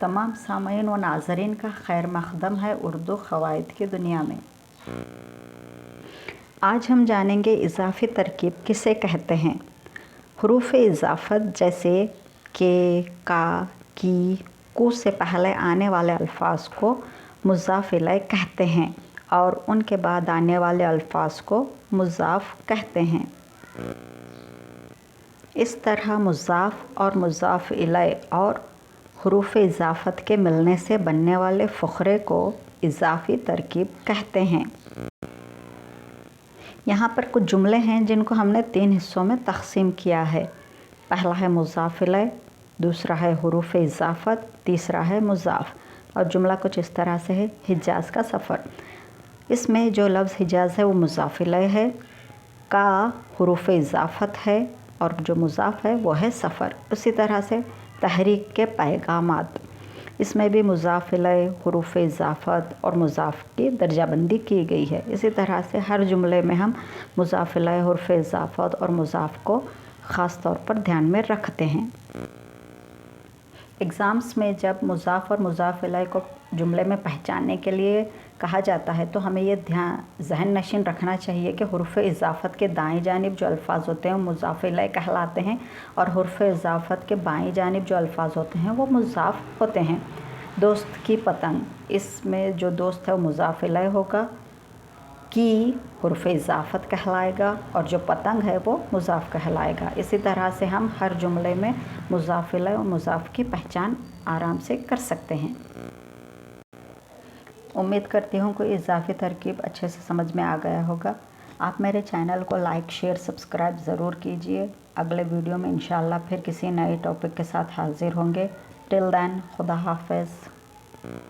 तमाम सामीन व नाज़रीन का खैर मक़दम है उर्दू क़वाइद की दुनिया में। आज हम जानेंगे इज़ाफ़ी तरकीब किसे कहते हैं। हुरूफ़ इज़ाफ़त जैसे के, का, की, कु से पहले आने वाले अल्फ़ाज़ को मुज़ाफ़ इलैह कहते हैं और उनके बाद आने वाले अल्फ़ाज़ को मुज़ाफ़ कहते हैं। इस तरह मुज़ाफ़ और मुज़ाफ़ इलैह और हुरूफ़ इज़ाफ़त के मिलने से बनने वाले फ़ुक़रे को इज़ाफ़ी तरकीब कहते हैं। यहाँ पर कुछ जुमले हैं जिनको हमने 3 हिस्सों में तक़सीम किया है। पहला है मुज़ाफ़ इलैह, दूसरा है हुरूफ़ इज़ाफ़त, तीसरा है मुज़ाफ़। और जुमला कुछ इस तरह से है, हिजाज़ का सफ़र। इसमें जो लफ्ज़ हिजाज़ है वो मुज़ाफ़ इलैह है, का हुरूफ़ इज़ाफ़त है और जो मुज़ाफ़ है वो है सफ़र। उसी तरह से तहरीक के पैगामात, इसमें भी मुज़ाफ़ इलैह, हुरूफ़ इज़ाफ़त और मुज़ाफ़ की दर्जाबंदी की गई है। इसी तरह से हर जुमले में हम मुज़ाफ़ इलैह, हुरूफ़ इज़ाफ़त और मुज़ाफ़ को ख़ास तौर पर ध्यान में रखते हैं। एग्ज़ाम्स में जब मुज़ाफ़ और मुज़ाफ़ इलैह को जुमले में पहचानने के लिए कहा जाता है तो हमें ये ज़हन नशीन रखना चाहिए कि हुरूफ़ इज़ाफ़त के दाएं जानिब जो अल्फ़ाज़ होते हैं वो मुज़ाफ़ इलैह कहलाते हैं और हुरूफ़ इज़ाफ़त के बाएं जानिब जो अल्फ़ाज़ होते हैं वो मुज़ाफ़ होते हैं। दोस्त की पतंग, इसमें जो दोस्त है वो मुज़ाफ़ इलैह होगा, की हुरूफ़ इज़ाफ़त कहलाएगा और जो पतंग है वो मुज़ाफ़ कहलाएगा। इसी तरह से हम हर जुमले में मुज़ाफ़ इलैह और मुज़ाफ़ की पहचान आराम से कर सकते हैं। उम्मीद करती हूँ कोई इज़ाफ़ी तरकीब अच्छे से समझ में आ गया होगा। आप मेरे चैनल को लाइक, शेयर, सब्सक्राइब ज़रूर कीजिए। अगले वीडियो में इंशाअल्लाह फिर किसी नए टॉपिक के साथ हाज़िर होंगे। टिल देन खुदा हाफ़िज़।